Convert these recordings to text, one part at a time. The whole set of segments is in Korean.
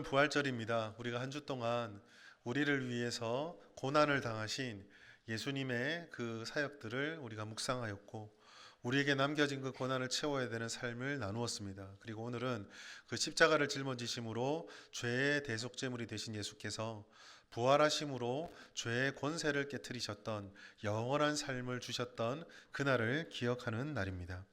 오늘은 부활절입니다. 우리가 한 주 동안 우리를 위해서 고난을 당하신 예수님의 그 사역들을 우리가 묵상하였고, 우리에게 남겨진 그 고난을 채워야 되는 삶을 나누었습니다. 그리고 오늘은 그 십자가를 짊어지심으로 죄의 대속제물이 되신 예수께서 부활하심으로 죄의 권세를 깨뜨리셨던 영원한 삶을 주셨던 그날을 기억하는 날입니다.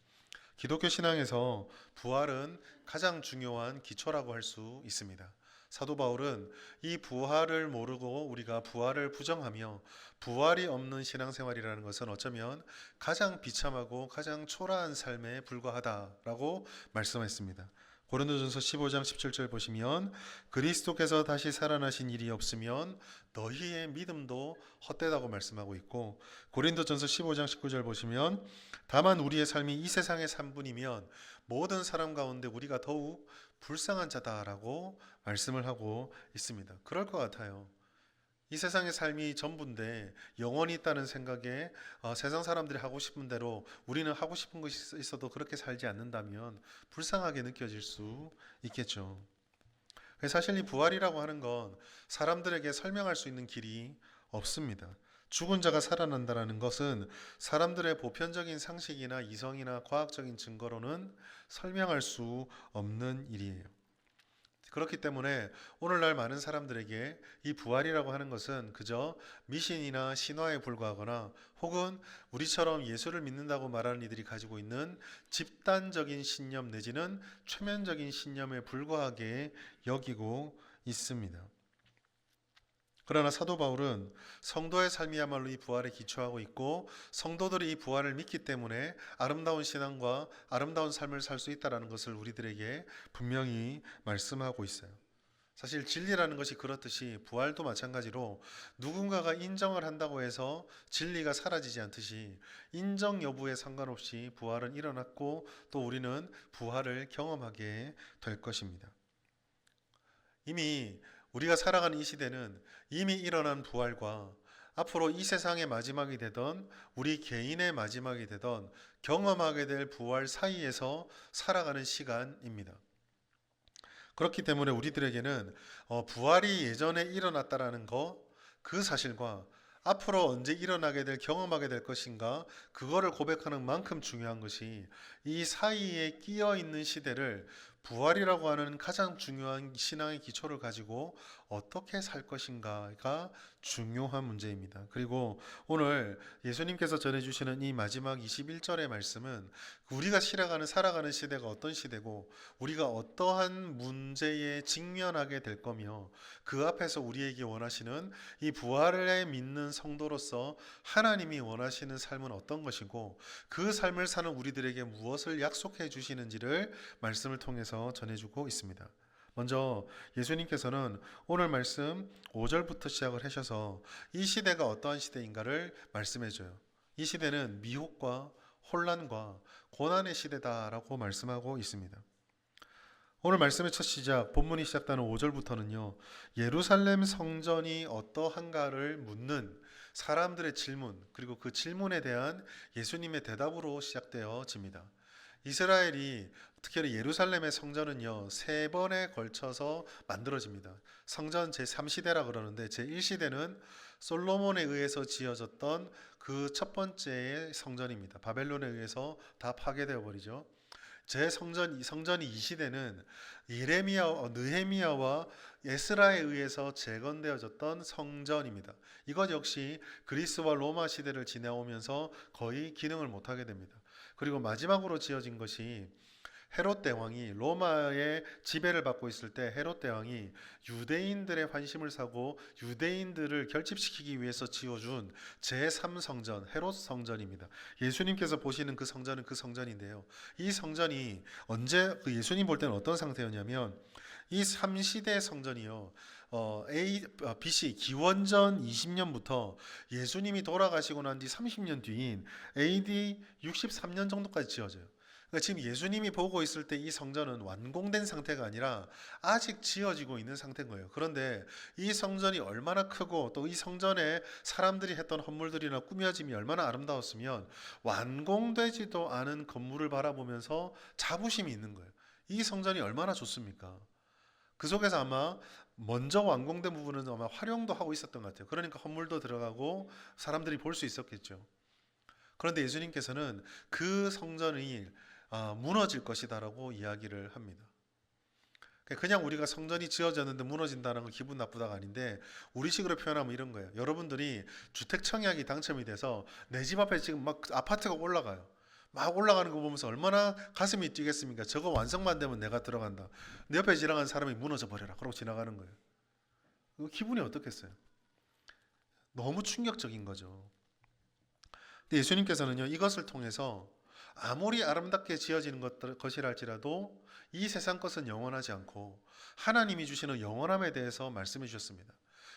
기독교 신앙에서 부활은 가장 중요한 기초라고 할 수 있습니다. 사도 바울은 이 부활을 모르고 우리가 부활을 부정하며 부활이 없는 신앙생활이라는 것은 어쩌면 가장 비참하고 가장 초라한 삶에 불과하다라고 말씀했습니다. 고린도전서 15장 17절 보시면 그리스도께서 다시 살아나신 일이 없으면 너희의 믿음도 헛되다고 말씀하고 있고, 고린도전서 15장 19절 보시면 다만 우리의 삶이 이 세상의 3분이면 모든 사람 가운데 우리가 더욱 불쌍한 자다라고 말씀을 하고 있습니다. 그럴 것 같아요. 이 세상의 삶이 전부인데 영원히 있다는 생각에 세상 사람들이 하고 싶은 대로 우리는 하고 싶은 것이 있어도 그렇게 살지 않는다면 불쌍하게 느껴질 수 있겠죠. 사실 이 부활이라고 하는 건 사람들에게 설명할 수 있는 길이 없습니다. 죽은 자가 살아난다는 것은 사람들의 보편적인 상식이나 이성이나 과학적인 증거로는 설명할 수 없는 일이에요. 그렇기 때문에 오늘날 많은 사람들에게 이 부활이라고 하는 것은 그저 미신이나 신화에 불과하거나, 혹은 우리처럼 예수를 믿는다고 말하는 이들이 가지고 있는 집단적인 신념 내지는 최면적인 신념에 불과하게 여기고 있습니다. 그러나 사도 바울은 성도의 삶이야말로 이 부활에 기초하고 있고, 성도들이 이 부활을 믿기 때문에 아름다운 신앙과 아름다운 삶을 살 수 있다는 것을 우리들에게 분명히 말씀하고 있어요. 사실 진리라는 것이 그렇듯이 부활도 마찬가지로 누군가가 인정을 한다고 해서 진리가 사라지지 않듯이 인정 여부에 상관없이 부활은 일어났고, 또 우리는 부활을 경험하게 될 것입니다. 이미 우리가 살아가는 이 시대는 이미 일어난 부활과 앞으로 이 세상의 마지막이 되던 우리 개인의 마지막이 되던 경험하게 될 부활 사이에서 살아가는 시간입니다. 그렇기 때문에 우리들에게는 부활이 예전에 일어났다라는 거, 그 사실과 앞으로 언제 일어나게 될, 경험하게 될 것인가, 그거를 고백하는 만큼 중요한 것이 이 사이에 끼어 있는 시대를 부활이라고 하는 가장 중요한 신앙의 기초를 가지고 어떻게 살 것인가가 중요한 문제입니다. 그리고 오늘 예수님께서 전해주시는 이 마지막 21절의 말씀은 우리가 살아가는 시대가 어떤 시대고 우리가 어떠한 문제에 직면하게 될 거며, 그 앞에서 우리에게 원하시는 이 부활을 믿는 성도로서 하나님이 원하시는 삶은 어떤 것이고, 그 삶을 사는 우리들에게 무엇을 약속해 주시는지를 말씀을 통해서 전해주고 있습니다. 먼저 예수님께서는 오늘 말씀 5절부터 시작을 하셔서 이 시대가 어떠한 시대인가를 말씀해줘요. 이 시대는 미혹과 혼란과 고난의 시대다라고 말씀하고 있습니다. 오늘 말씀의 첫 시작, 본문이 시작되는 5절부터는요, 예루살렘 성전이 어떠한가를 묻는 사람들의 질문, 그리고 그 질문에 대한 예수님의 대답으로 시작되어집니다. 이스라엘이, 특히 예루살렘의 성전은요, 세 번에 걸쳐서 만들어집니다. 성전 제3시대라 그러는데, 제1시대는 솔로몬에 의해서 지어졌던 그 첫 번째의 성전입니다. 바벨론에 의해서 다 파괴되어 버리죠. 성전이 이 시대는 느헤미야와 에스라에 의해서 재건되어졌던 성전입니다. 이것 역시 그리스와 로마 시대를 지나오면서 거의 기능을 못하게 됩니다. 그리고 마지막으로 지어진 것이 헤롯 대왕이, 로마의 지배를 받고 있을 때 헤롯 대왕이 유대인들의 환심을 사고 유대인들을 결집시키기 위해서 지어준 제3성전, 헤롯 성전입니다. 예수님께서 보시는 그 성전은 그 성전인데요, 이 성전이 언제, 예수님 볼 때는 어떤 상태였냐면, 이 3시대 성전이요, BC 기원전 20년부터 예수님이 돌아가시고 난 뒤 30년 뒤인 AD 63년 정도까지 지어져요. 그러니까 지금 예수님이 보고 있을 때 이 성전은 완공된 상태가 아니라 아직 지어지고 있는 상태인 거예요. 그런데 이 성전이 얼마나 크고 또 이 성전에 사람들이 했던 헌물들이나 꾸며짐이 얼마나 아름다웠으면 완공되지도 않은 건물을 바라보면서 자부심이 있는 거예요. 이 성전이 얼마나 좋습니까? 그 속에서 아마 먼저 완공된 부분은 아마 활용도 하고 있었던 것 같아요. 그러니까 헌물도 들어가고 사람들이 볼 수 있었겠죠. 그런데 예수님께서는 그 성전이 무너질 것이다라고 이야기를 합니다. 그냥 우리가 성전이 지어졌는데 무너진다는 건 기분 나쁘다가 아닌데, 우리식으로 표현하면 이런 거예요. 여러분들이 주택 청약이 당첨이 돼서 내 집 앞에 지금 막 아파트가 올라가요. 막 올라가는 거 보면서 얼마나 가슴이 뛰겠습니까? 저거 완성만 되면 내가 들어간다. 내 옆에 지나가는 사람이 무너져 버려라. 그러고 지나가는 거예요. 그 기분이 어떻겠어요? 너무 충격적인 거죠. 근데 예수님께서는요, 이것을 통해서 아무리 아름답게 지어지는 것이랄지라도 이 세상 것은 영원하지 않고 하나님이 주시는 영원함에 대해서 말씀해 주셨습니다.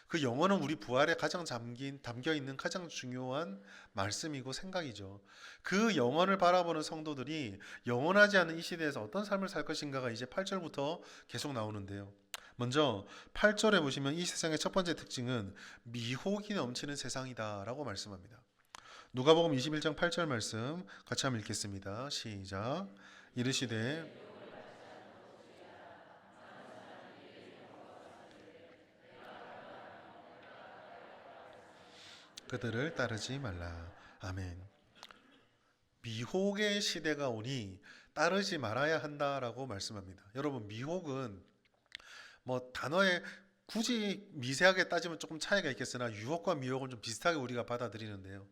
그 영혼은 우리 부활에 가장 담겨 있는 가장 중요한 말씀이고 생각이죠. 그 영혼을 바라보는 성도들이 영원하지 않은 이 시대에서 어떤 삶을 살 것인가가 이제 8절부터 계속 나오는데요. 먼저 8절에 보시면 이 세상의 첫 번째 특징은 미혹이 넘치는 세상이다라고 말씀합니다. 누가복음 21장 8절 말씀 같이 한번 읽겠습니다. 시작. 이르시되 그들을 따르지 말라. 아멘. 미혹의 시대가 오니 따르지 말아야 한다라고 말씀합니다. 여러분, 미혹은 뭐 단어에 굳이 미세하게 따지면 조금 차이가 있겠으나 유혹과 미혹은 좀 비슷하게 우리가 받아들이는데요.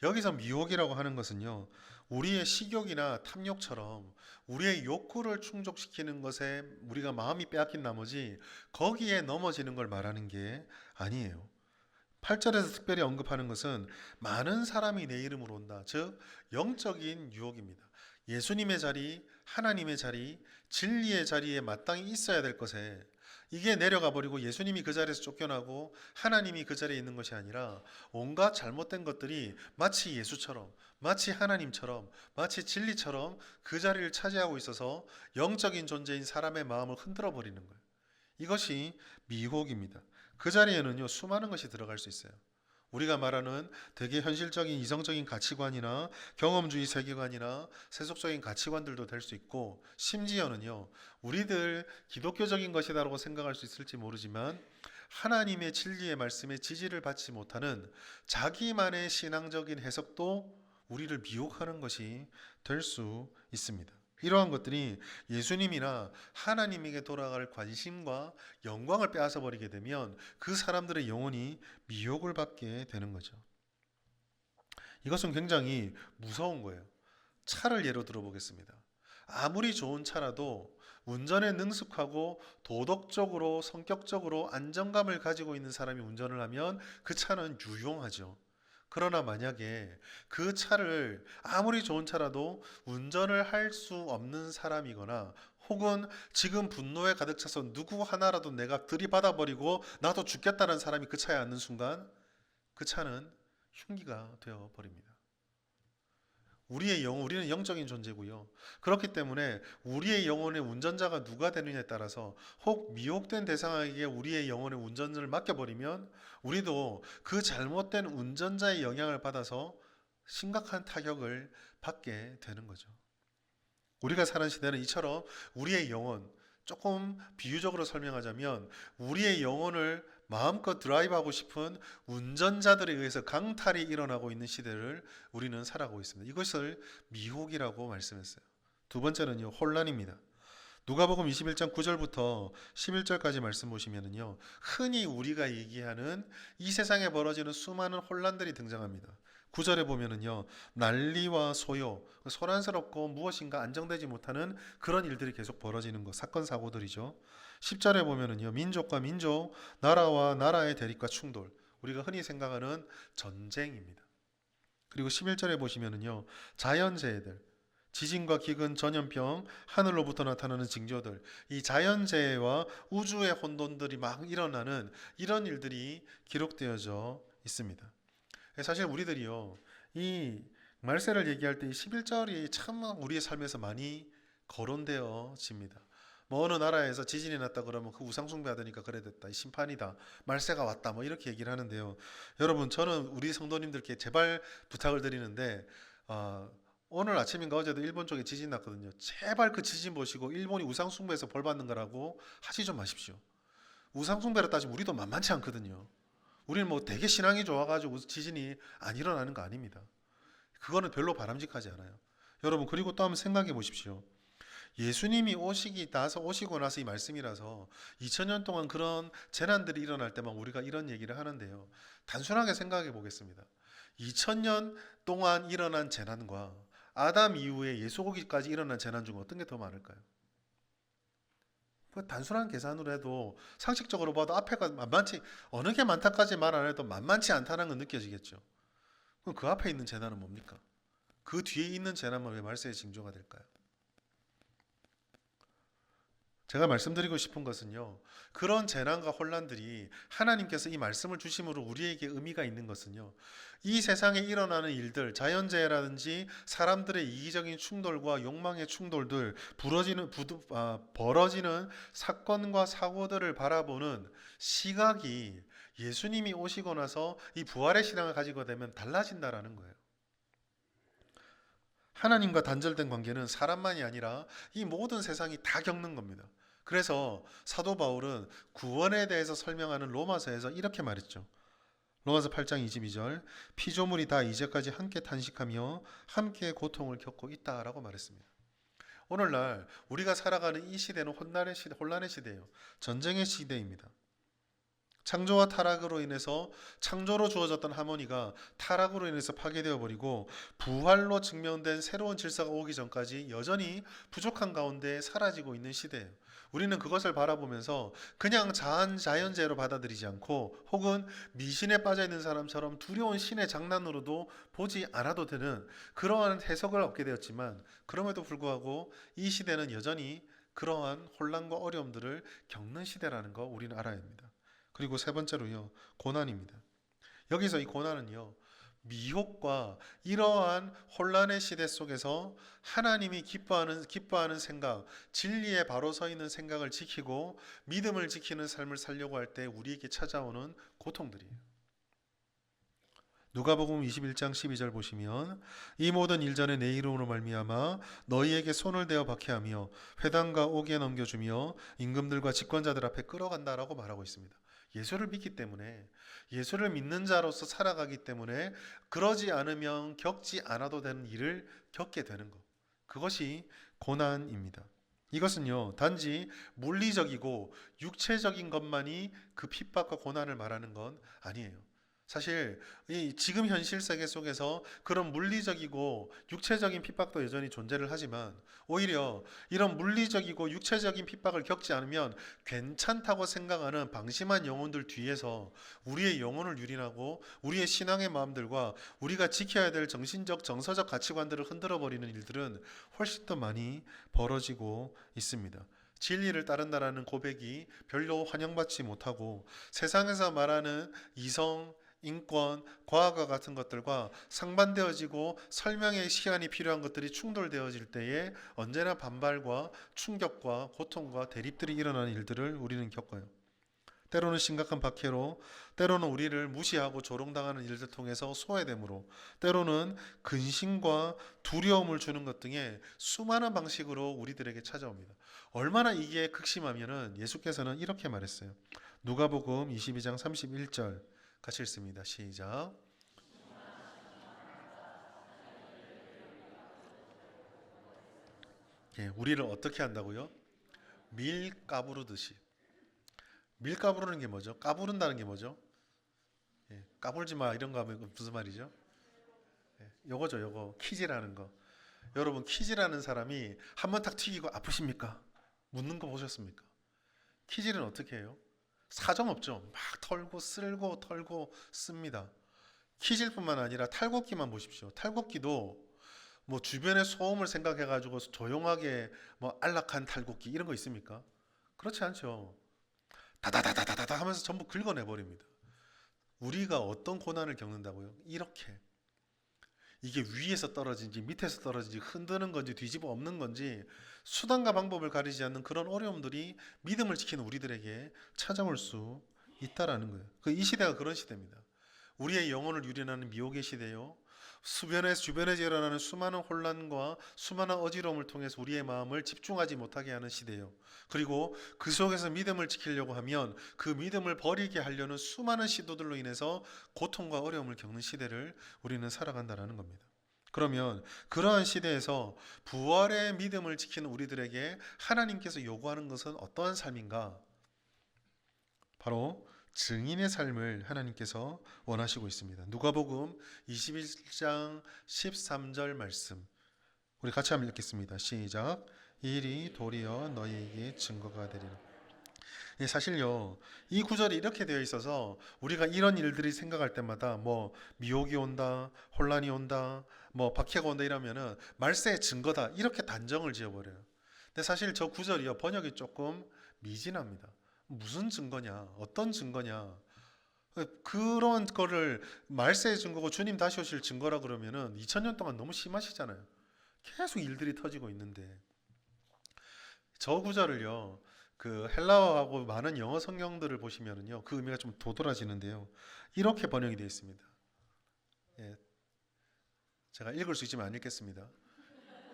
여기서 미혹이라고 하는 것은요, 우리의 식욕이나 탐욕처럼 우리의 욕구를 충족시키는 것에 우리가 마음이 빼앗긴 나머지 거기에 넘어지는 걸 말하는 게 아니에요. 8절에서 특별히 언급하는 것은 많은 사람이 내 이름으로 온다. 즉 영적인 유혹입니다. 예수님의 자리, 하나님의 자리, 진리의 자리에 마땅히 있어야 될 것에 이게 내려가 버리고 예수님이 그 자리에서 쫓겨나고 하나님이 그 자리에 있는 것이 아니라 온갖 잘못된 것들이 마치 예수처럼, 마치 하나님처럼, 마치 진리처럼 그 자리를 차지하고 있어서 영적인 존재인 사람의 마음을 흔들어 버리는 거예요. 이것이 미혹입니다. 그 자리에는요, 수많은 것이 들어갈 수 있어요. 우리가 말하는 되게 현실적인 이성적인 가치관이나 경험주의 세계관이나 세속적인 가치관들도 될 수 있고, 심지어는요, 우리들 기독교적인 것이다라고 생각할 수 있을지 모르지만 하나님의 진리의 말씀에 지지를 받지 못하는 자기만의 신앙적인 해석도 우리를 미혹하는 것이 될 수 있습니다. 이러한 것들이 예수님이나 하나님에게 돌아갈 관심과 영광을 빼앗아 버리게 되면 그 사람들의 영혼이 미혹을 받게 되는 거죠. 이것은 굉장히 무서운 거예요. 차를 예로 들어보겠습니다. 아무리 좋은 차라도 운전에 능숙하고 도덕적으로 성격적으로 안정감을 가지고 있는 사람이 운전을 하면 그 차는 유용하죠. 그러나 만약에 그 차를 아무리 좋은 차라도 운전을 할 수 없는 사람이거나 혹은 지금 분노에 가득 차서 누구 하나라도 내가 들이받아 버리고 나도 죽겠다는 사람이 그 차에 앉는 순간 그 차는 흉기가 되어 버립니다. 우리는 영적인 존재고요. 그렇기 때문에 우리의 영혼의 운전자가 누가 되느냐에 따라서 혹 미혹된 대상에게 우리의 영혼의 운전을 맡겨버리면 우리도 그 잘못된 운전자의 영향을 받아서 심각한 타격을 받게 되는 거죠. 우리가 사는 시대는 이처럼 우리의 영혼, 조금 비유적으로 설명하자면 우리의 영혼을 마음껏 드라이브하고 싶은 운전자들에 의해서 강탈이 일어나고 있는 시대를 우리는 살아가고 있습니다. 이것을 미혹이라고 말씀했어요. 두 번째는요, 혼란입니다. 누가복음 21장 9절부터 11절까지 말씀 보시면은요, 흔히 우리가 얘기하는 이 세상에 벌어지는 수많은 혼란들이 등장합니다. 9절에 보면은요, 난리와 소요, 소란스럽고 무엇인가 안정되지 못하는 그런 일들이 계속 벌어지는 것, 사건 사고들이죠. 10절에 보면은요, 민족과 민족, 나라와 나라의 대립과 충돌, 우리가 흔히 생각하는 전쟁입니다. 그리고 11절에 보시면은요, 자연재해들, 지진과 기근, 전염병, 하늘로부터 나타나는 징조들, 이 자연재해와 우주의 혼돈들이 막 일어나는 이런 일들이 기록되어져 있습니다. 사실 우리들이요, 이 말세를 얘기할 때 이 11절이 참 우리의 삶에서 많이 거론되어집니다. 뭐 어느 나라에서 지진이 났다 그러면 그 우상 숭배하다니까 그래 됐다, 이 심판이다, 말세가 왔다, 뭐 이렇게 얘기를 하는데요. 여러분, 저는 우리 성도님들께 제발 부탁을 드리는데 오늘 아침인가 어제도 일본 쪽에 지진 났거든요. 제발 그 지진 보시고 일본이 우상숭배에서 벌 받는 거라고 하지 좀 마십시오. 우상숭배로 따지면 우리도 만만치 않거든요. 우리는 뭐 되게 신앙이 좋아가지고 지진이 안 일어나는 거 아닙니다. 그거는 별로 바람직하지 않아요. 여러분, 그리고 또 한번 생각해 보십시오. 예수님이 오시고 나서 이 말씀이라서 2000년 동안 그런 재난들이 일어날 때만 우리가 이런 얘기를 하는데요. 단순하게 생각해 보겠습니다. 2000년 동안 일어난 재난과 아담 이후에 예수 오기까지 일어난 재난 중 어떤 게 더 많을까요? 그 단순한 계산으로 해도 상식적으로 봐도 앞에가 만만치 어느 게 많다까지 말 안 해도 만만치 않다는 건 느껴지겠죠. 그럼 그 앞에 있는 재난은 뭡니까? 그 뒤에 있는 재난만 왜 말세의 징조가 될까요? 제가 말씀드리고 싶은 것은요. 그런 재난과 혼란들이 하나님께서 이 말씀을 주심으로 우리에게 의미가 있는 것은요. 이 세상에 일어나는 일들, 자연재해라든지 사람들의 이기적인 충돌과 욕망의 충돌들, 벌어지는 사건과 사고들을 바라보는 시각이 예수님이 오시고 나서 이 부활의 신앙을 가지고 되면 달라진다라는 거예요. 하나님과 단절된 관계는 사람만이 아니라 이 모든 세상이 다 겪는 겁니다. 그래서 사도 바울은 구원에 대해서 설명하는 로마서에서 이렇게 말했죠. 로마서 8장 22절, 피조물이 다 이제까지 함께 탄식하며 함께 고통을 겪고 있다라고 말했습니다. 오늘날 우리가 살아가는 이 시대는 혼란의 시대예요. 전쟁의 시대입니다. 창조와 타락으로 인해서 창조로 주어졌던 하모니가 타락으로 인해서 파괴되어 버리고 부활로 증명된 새로운 질서가 오기 전까지 여전히 부족한 가운데 사라지고 있는 시대예요. 우리는 그것을 바라보면서 그냥 자연재해로 받아들이지 않고 혹은 미신에 빠져 있는 사람처럼 두려운 신의 장난으로도 보지 않아도 되는 그러한 해석을 얻게 되었지만 그럼에도 불구하고 이 시대는 여전히 그러한 혼란과 어려움들을 겪는 시대라는 거 우리는 알아야 합니다. 그리고 세 번째로요, 고난입니다. 여기서 이 고난은요, 미혹과 이러한 혼란의 시대 속에서 하나님이 기뻐하는 생각, 진리에 바로 서 있는 생각을 지키고 믿음을 지키는 삶을 살려고 할 때 우리에게 찾아오는 고통들이에요. 누가복음 21장 12절 보시면 이 모든 일 전에 내 이름으로 말미암아 너희에게 손을 대어 박해하며 회당과 옥에 넘겨주며 임금들과 집권자들 앞에 끌어간다라고 말하고 있습니다. 예수를 믿기 때문에 예수를 믿는 자로서 살아가기 때문에 그러지 않으면 겪지 않아도 되는 일을 겪게 되는 것. 그것이 고난입니다. 이것은요, 단지 물리적이고 육체적인 것만이 그 핍박과 고난을 말하는 건 아니에요. 사실 이 지금 현실 세계 속에서 그런 물리적이고 육체적인 핍박도 여전히 존재를 하지만 오히려 이런 물리적이고 육체적인 핍박을 겪지 않으면 괜찮다고 생각하는 방심한 영혼들 뒤에서 우리의 영혼을 유린하고 우리의 신앙의 마음들과 우리가 지켜야 될 정신적 정서적 가치관들을 흔들어 버리는 일들은 훨씬 더 많이 벌어지고 있습니다. 진리를 따른다라는 고백이 별로 환영받지 못하고 세상에서 말하는 이성, 인권, 과학과 같은 것들과 상반되어지고 설명의 시간이 필요한 것들이 충돌되어질 때에 언제나 반발과 충격과 고통과 대립들이 일어나는 일들을 우리는 겪어요. 때로는 심각한 박해로, 때로는 우리를 무시하고 조롱당하는 일들 통해서 소외됨으로, 때로는 근심과 두려움을 주는 것 등의 수많은 방식으로 우리들에게 찾아옵니다. 얼마나 이게 극심하면은 예수께서는 이렇게 말했어요. 누가복음 22장 31절 같이 읽습니다. 시작. 예, 우리를 어떻게 한다고요? 밀 까부르듯이. 밀 까부르는 게 뭐죠? 까부른다는 게 뭐죠? 예, 까불지 마 이런 거 하면 무슨 말이죠? 예, 요거죠, 요거 키지라는 거. 여러분 키지라는 사람이 한번 탁 튀기고 아프십니까? 묻는 거 보셨습니까? 키질은 어떻게 해요? 사정없죠. 막 털고 쓸고 털고 씁니다. 키질뿐만 아니라 탈곡기만 보십시오. 탈곡기도 뭐 주변의 소음을 생각해 가지고 조용하게 뭐 안락한 탈곡기 이런 거 있습니까? 그렇지 않죠. 다다다다다다 하면서 전부 긁어내 버립니다. 우리가 어떤 고난을 겪는다고요? 이렇게 이게 위에서 떨어진지 밑에서 떨어진지 흔드는 건지 뒤집어 엎는 건지 수단과 방법을 가리지 않는 그런 어려움들이 믿음을 지키는 우리들에게 찾아올 수 있다라는 거예요. 이 시대가 그런 시대입니다. 우리의 영혼을 유린하는 미혹의 시대요. 주변에서 일어나는 수많은 혼란과 수많은 어지러움을 통해서 우리의 마음을 집중하지 못하게 하는 시대예요. 그리고 그 속에서 믿음을 지키려고 하면 그 믿음을 버리게 하려는 수많은 시도들로 인해서 고통과 어려움을 겪는 시대를 우리는 살아간다는 겁니다. 그러면 그러한 시대에서 부활의 믿음을 지키는 우리들에게 하나님께서 요구하는 것은 어떠한 삶인가? 바로 증인의 삶을 하나님께서 원하시고 있습니다. 누가복음 21장 13절 말씀 우리 같이 한번 읽겠습니다. 시작. 이 일이 도리어 너희에게 증거가 되리라. 사실요, 이 구절이 이렇게 되어 있어서 우리가 이런 일들이 생각할 때마다 뭐 미혹이 온다, 혼란이 온다, 뭐 박해가 온다 이러면은 말세의 증거다 이렇게 단정을 지어버려요. 근데 사실 저 구절이요, 번역이 조금 미진합니다. 무슨 증거냐, 어떤 증거냐, 그런 거를 말세의 증거고 주님 다시 오실 증거라 그러면은 2000년 동안 너무 심하시잖아요. 계속 일들이 터지고 있는데 저 구절을요, 그 헬라어하고 많은 영어 성경들을 보시면은요, 그 의미가 좀 도드라지는데요, 이렇게 번역이 되어 있습니다. 예, 제가 읽을 수 있지만 안 읽겠습니다.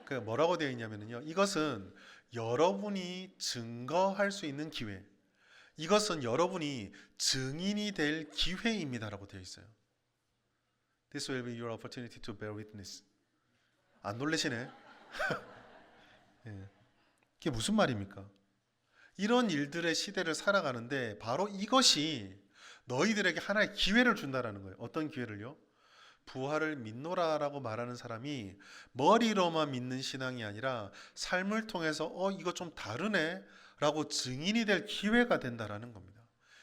그 뭐라고 되어 있냐면요, 이것은 여러분이 증거할 수 있는 기회, 이것은 여러분이 증인이 될 기회입니다라고 되어 있어요. This will be your opportunity to bear witness. 안 놀라시네? 예. 이게 무슨 말입니까? 이런 일들의 시대를 살아가는데 바로 이것이 너희들에게 하나의 기회를 준다라는 거예요. 어떤 기회를요? 부활을 믿노라라고 말하는 사람이 머리로만 믿는 신앙이 아니라 삶을 통해서 이거 좀 다르네 라고 증인이 될 기회가 된다라는 겁니다.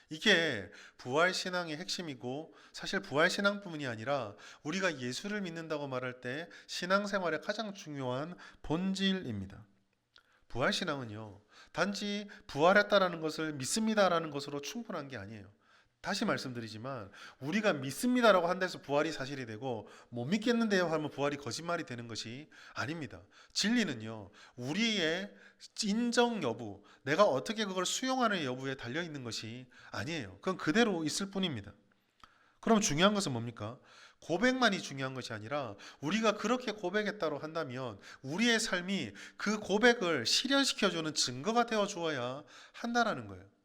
이게 부활 신앙의 핵심이고, 사실 부활 신앙뿐만이 아니라 우리가 예수를 믿는다고 말할 때 신앙생활의 가장 중요한 본질입니다. 부활 신앙은요, 단지 부활했다라는 것을 믿습니다라는 것으로 충분한 게 아니에요. 다시 말씀드리지만 우리가 믿습니다라고 한다 해서 부활이 사실이 되고 못 믿겠는데요 하면 부활이 거짓말이 되는 것이 아닙니다. 진리는요, 우리의 인정 여부, 내가 어떻게 그걸 수용하는 여부에 달려 있는 것이 아니에요. 그건 그대로 있을 뿐입니다. 그럼 중요한 것은 뭡니까? 고백만이 중요한 것이 아니라 우리가 그렇게 고백했다고 한다면 우리의 삶이 그 고백을 실현시켜주는 증거가 되어 주어야 한다라는 거예요.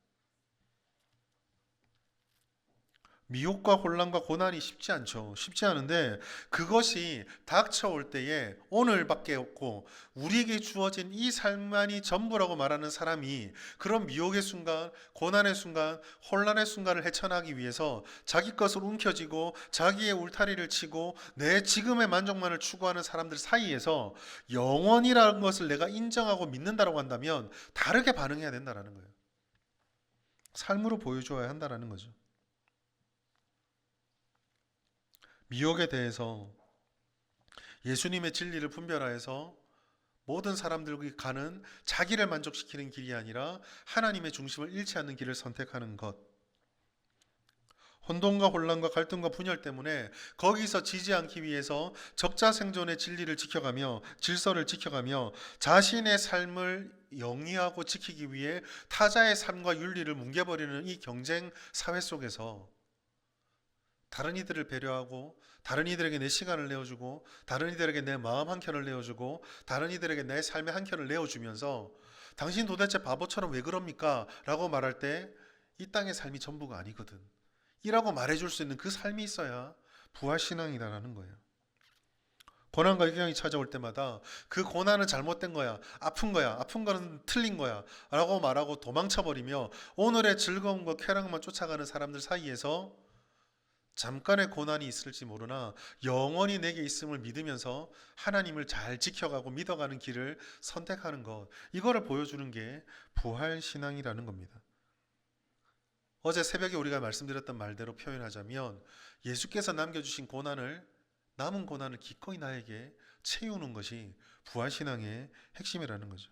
미혹과 혼란과 고난이 쉽지 않죠. 쉽지 않은데 그것이 닥쳐올 때에 오늘밖에 없고 우리에게 주어진 이 삶만이 전부라고 말하는 사람이 그런 미혹의 순간, 고난의 순간, 혼란의 순간을 헤쳐나가기 위해서 자기 것을 움켜쥐고 자기의 울타리를 치고 내 지금의 만족만을 추구하는 사람들 사이에서 영원이라는 것을 내가 인정하고 믿는다고 한다면 다르게 반응해야 된다는 거예요. 삶으로 보여줘야 한다는 거죠. 미혹에 대해서 예수님의 진리를 분별하여서 모든 사람들이 가는 자기를 만족시키는 길이 아니라 하나님의 중심을 잃지 않는 길을 선택하는 것. 혼돈과 혼란과 갈등과 분열 때문에 거기서 지지 않기 위해서 적자생존의 진리를 지켜가며 질서를 지켜가며 자신의 삶을 영위하고 지키기 위해 타자의 삶과 윤리를 뭉개버리는 이 경쟁 사회 속에서 다른 이들을 배려하고 다른 이들에게 내 시간을 내어주고 다른 이들에게 내 마음 한 켠을 내어주고 다른 이들에게 내 삶의 한 켠을 내어주면서 당신 도대체 바보처럼 왜 그럽니까? 라고 말할 때 이 땅의 삶이 전부가 아니거든 이라고 말해줄 수 있는 그 삶이 있어야 부활신앙이다라는 거예요. 고난과 역경이 찾아올 때마다 그 고난은 잘못된 거야, 아픈 거야, 아픈 거는 틀린 거야 라고 말하고 도망쳐버리며 오늘의 즐거움과 쾌락만 쫓아가는 사람들 사이에서 잠깐의 고난이 있을지 모르나 영원히 내게 있음을 믿으면서 하나님을 잘 지켜가고 믿어가는 길을 선택하는 것, 이거를 보여주는 게 부활신앙이라는 겁니다. 어제 새벽에 우리가 말씀드렸던 말대로 표현하자면 예수께서 남겨주신 남은 고난을 기꺼이 나에게 채우는 것이 부활신앙의 핵심이라는 거죠.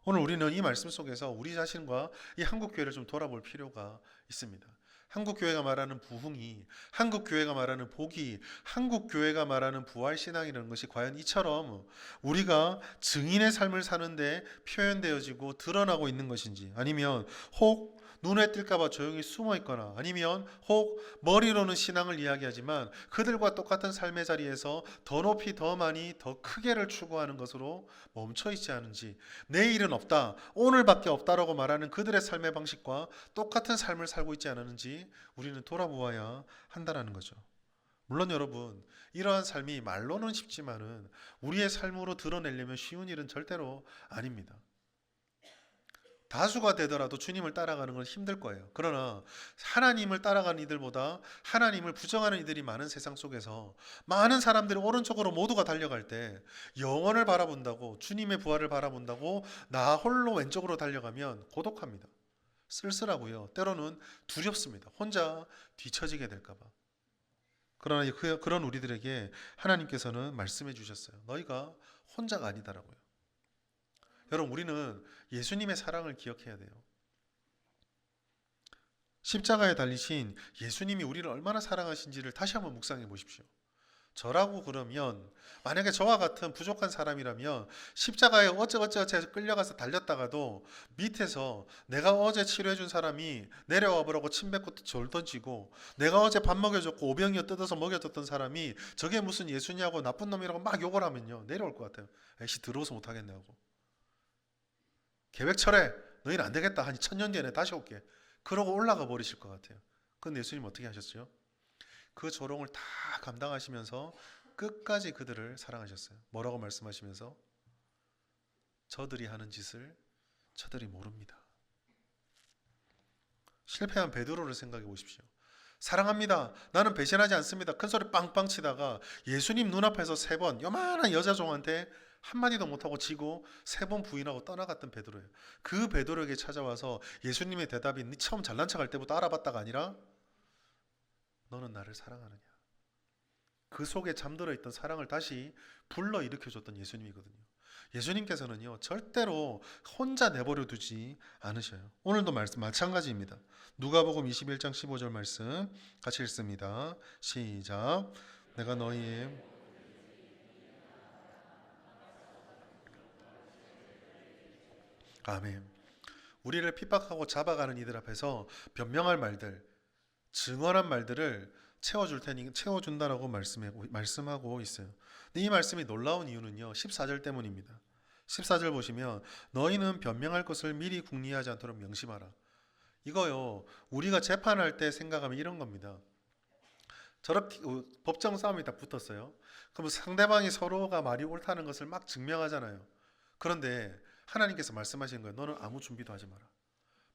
오늘 우리는 이 말씀 속에서 우리 자신과 이 한국교회를 좀 돌아볼 필요가 있습니다. 한국교회가 말하는 부흥이, 한국교회가 말하는 복이, 한국교회가 말하는 부활신앙이라는 것이 과연 이처럼 우리가 증인의 삶을 사는데 표현되어지고 드러나고 있는 것인지, 아니면 혹 눈에 띌까봐 조용히 숨어 있거나 아니면 혹 머리로는 신앙을 이야기하지만 그들과 똑같은 삶의 자리에서 더 높이 더 많이 더 크게를 추구하는 것으로 멈춰 있지 않은지, 내일은 없다, 오늘밖에 없다라고 말하는 그들의 삶의 방식과 똑같은 삶을 살고 있지 않았는지 우리는 돌아보아야 한다는 거죠. 물론 여러분, 이러한 삶이 말로는 쉽지만은 우리의 삶으로 드러내려면 쉬운 일은 절대로 아닙니다. 다수가 되더라도 주님을 따라가는 건 힘들 거예요. 그러나 하나님을 따라가는 이들보다 하나님을 부정하는 이들이 많은 세상 속에서 많은 사람들이 오른쪽으로 모두가 달려갈 때 영원을 바라본다고, 주님의 부활을 바라본다고 나 홀로 왼쪽으로 달려가면 고독합니다. 쓸쓸하고요. 때로는 두렵습니다. 혼자 뒤처지게 될까 봐. 그러나 그런 우리들에게 하나님께서는 말씀해 주셨어요. 너희가 혼자가 아니다라고요. 여러분, 우리는 예수님의 사랑을 기억해야 돼요. 십자가에 달리신 예수님이 우리를 얼마나 사랑하신지를 다시 한번 묵상해 보십시오. 저라고 그러면, 만약에 저와 같은 부족한 사람이라면 십자가에 어쩌어쩌 끌려가서 달렸다가도 밑에서 내가 어제 치료해 준 사람이 내려와 보라고 침 뱉고 돌 던지고, 내가 어제 밥 먹여줬고 오병이어 뜯어서 먹여줬던 사람이 저게 무슨 예수냐고 나쁜 놈이라고 막 욕을 하면요, 내려올 것 같아요. 에이씨, 들어오서 못하겠네 하고. 계획 철회, 너희는 안 되겠다, 한 1000년 뒤에 내가 다시 올게, 그러고 올라가 버리실 것 같아요. 근데 예수님 어떻게 하셨죠? 그 조롱을 다 감당하시면서 끝까지 그들을 사랑하셨어요. 뭐라고 말씀하시면서? 저들이 하는 짓을 저들이 모릅니다. 실패한 베드로를 생각해 보십시오. 사랑합니다, 나는 배신하지 않습니다, 큰 소리 빵빵 치다가 예수님 눈앞에서 3번 요만한 여자 종한테 한마디도 못하고 지고 3번 부인하고 떠나갔던 베드로예요. 그 베드로에게 찾아와서 예수님의 대답이 네 처음 잘난 척할 때부터 알아봤다가 아니라 너는 나를 사랑하느냐, 그 속에 잠들어 있던 사랑을 다시 불러 일으켜줬던 예수님이거든요. 예수님께서는요, 절대로 혼자 내버려 두지 않으셔요. 오늘도 말씀 마찬가지입니다. 누가복음 21장 15절 말씀 같이 읽습니다. 시작. 내가 너희의 아멘. 우리를 핍박하고 잡아가는 이들 앞에서 변명할 말들, 증언한 말들을 채워줄 테니 채워준다라고 말씀하고 있어요. 근데 이 말씀이 놀라운 이유는요, 14절 때문입니다. 14절 보시면 너희는 변명할 것을 미리 궁리하지 않도록 명심하라. 이거요, 우리가 재판할 때 생각하면 이런 겁니다. 저렇게 법정 싸움이 다 붙었어요. 그럼 상대방이 서로가 말이 옳다는 것을 막 증명하잖아요. 그런데 하나님께서 말씀하시는 거예요. 너는 아무 준비도 하지 마라.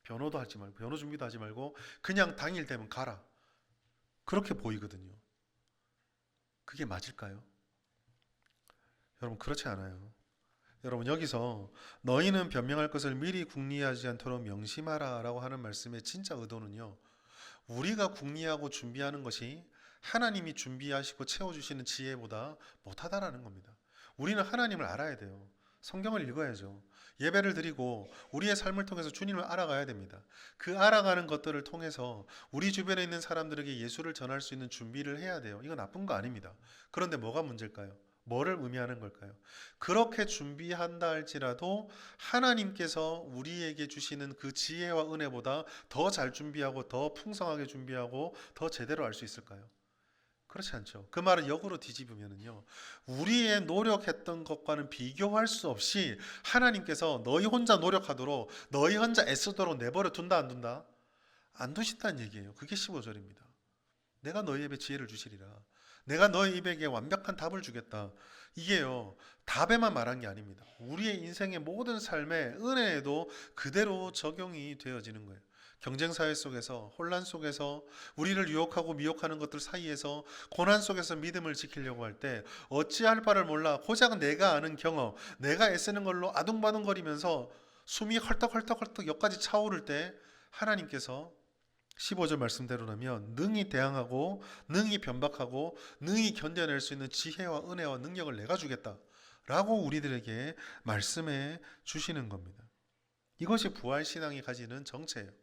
변호도 하지 말고, 변호 준비도 하지 말고 그냥 당일 되면 가라. 그렇게 보이거든요. 그게 맞을까요? 여러분, 그렇지 않아요. 여러분, 여기서 너희는 변명할 것을 미리 궁리하지 않도록 명심하라 라고 하는 말씀의 진짜 의도는요, 우리가 궁리하고 준비하는 것이 하나님이 준비하시고 채워주시는 지혜보다 못하다라는 겁니다. 우리는 하나님을 알아야 돼요. 성경을 읽어야죠. 예배를 드리고 우리의 삶을 통해서 주님을 알아가야 됩니다. 그 알아가는 것들을 통해서 우리 주변에 있는 사람들에게 예수를 전할 수 있는 준비를 해야 돼요. 이건 나쁜 거 아닙니다. 그런데 뭐가 문제일까요? 뭐를 의미하는 걸까요? 그렇게 준비한다 할지라도 하나님께서 우리에게 주시는 그 지혜와 은혜보다 더 잘 준비하고 더 풍성하게 준비하고 더 제대로 알 수 있을까요? 그렇지 않죠. 그 말을 역으로 뒤집으면요, 우리의 노력했던 것과는 비교할 수 없이 하나님께서 너희 혼자 노력하도록, 너희 혼자 애쓰도록 내버려 둔다 안 둔다? 안 두신다는 얘기예요. 그게 15절입니다. 내가 너희 입에 지혜를 주시리라. 내가 너희 입에게 완벽한 답을 주겠다. 이게요, 답에만 말한 게 아닙니다. 우리의 인생의 모든 삶의 은혜에도 그대로 적용이 되어지는 거예요. 경쟁사회 속에서, 혼란 속에서, 우리를 유혹하고 미혹하는 것들 사이에서, 고난 속에서 믿음을 지키려고 할 때 어찌할 바를 몰라 고작 내가 아는 경험, 내가 애쓰는 걸로 아둥바둥거리면서 숨이 헐떡헐떡헐떡 여기까지 차오를 때 하나님께서 15절 말씀대로라면 능히 대항하고 능히 변박하고 능히 견뎌낼 수 있는 지혜와 은혜와 능력을 내가 주겠다 라고 우리들에게 말씀해 주시는 겁니다. 이것이 부활신앙이 가지는 정체예요.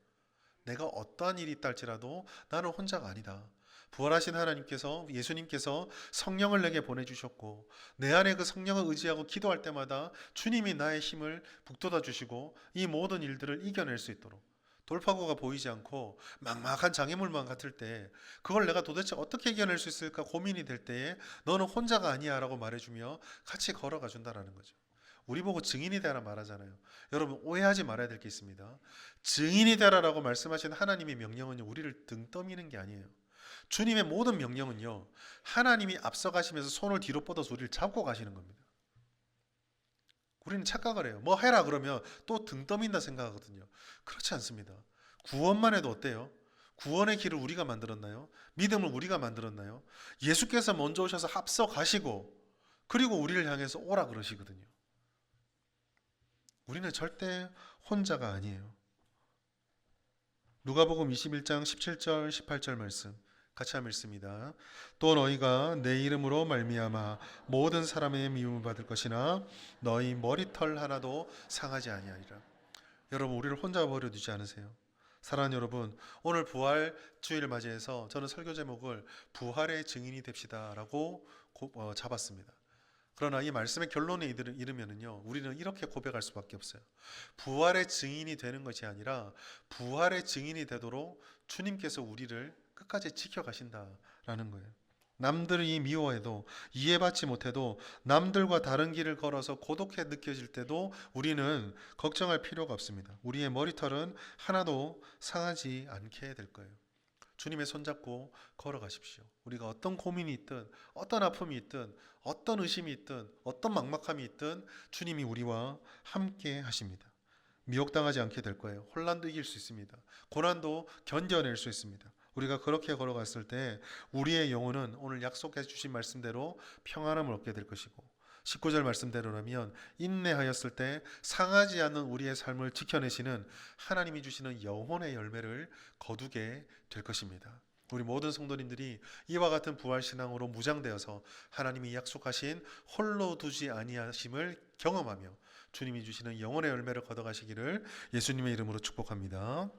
내가 어떠한 일이 있다 할지라도 나는 혼자가 아니다. 부활하신 하나님께서, 예수님께서 성령을 내게 보내주셨고 내 안에 그 성령을 의지하고 기도할 때마다 주님이 나의 힘을 북돋아 주시고 이 모든 일들을 이겨낼 수 있도록, 돌파구가 보이지 않고 막막한 장애물만 같을 때 그걸 내가 도대체 어떻게 이겨낼 수 있을까 고민이 될 때에 너는 혼자가 아니야 라고 말해주며 같이 걸어가 준다라는 거죠. 우리 보고 증인이 되라 말하잖아요. 여러분 오해하지 말아야 될 게 있습니다. 증인이 되라라고 말씀하신 하나님의 명령은요, 우리를 등 떠미는 게 아니에요. 주님의 모든 명령은요, 하나님이 앞서가시면서 손을 뒤로 뻗어서 우리를 잡고 가시는 겁니다. 우리는 착각을 해요. 뭐 해라 그러면 또 등 떠민다 생각하거든요. 그렇지 않습니다. 구원만 해도 어때요? 구원의 길을 우리가 만들었나요? 믿음을 우리가 만들었나요? 예수께서 먼저 오셔서 앞서 가시고 그리고 우리를 향해서 오라 그러시거든요. 우리는 절대 혼자가 아니에요. 누가복음 21장 17절 18절 말씀 같이 한번 읽습니다. 또 너희가 내 이름으로 말미암아 모든 사람의 미움을 받을 것이나 너희 머리털 하나도 상하지 아니하리라. 여러분 우리를 혼자 버려두지 않으세요. 사랑하는 여러분, 오늘 부활 주일을 맞이해서 저는 설교 제목을 부활의 증인이 됩시다 라고 잡았습니다. 그러나 이 말씀의 결론에 이르면은요, 우리는 이렇게 고백할 수밖에 없어요. 부활의 증인이 되는 것이 아니라 부활의 증인이 되도록 주님께서 우리를 끝까지 지켜가신다라는 거예요. 남들이 미워해도 이해받지 못해도 남들과 다른 길을 걸어서 고독해 느껴질 때도 우리는 걱정할 필요가 없습니다. 우리의 머리털은 하나도 상하지 않게 될 거예요. 주님의 손잡고 걸어가십시오. 우리가 어떤 고민이 있든 어떤 아픔이 있든 어떤 의심이 있든 어떤 막막함이 있든 주님이 우리와 함께 하십니다. 미혹당하지 않게 될 거예요. 혼란도 이길 수 있습니다. 고난도 견뎌낼 수 있습니다. 우리가 그렇게 걸어갔을 때 우리의 영혼은 오늘 약속해 주신 말씀대로 평안함을 얻게 될 것이고 19절 말씀대로라면 인내하였을 때 상하지 않는 우리의 삶을 지켜내시는 하나님이 주시는 영혼의 열매를 거두게 될 것입니다. 우리 모든 성도님들이 이와 같은 부활신앙으로 무장되어서 하나님이 약속하신 홀로 두지 아니하심을 경험하며 주님이 주시는 영혼의 열매를 거둬가시기를 예수님의 이름으로 축복합니다.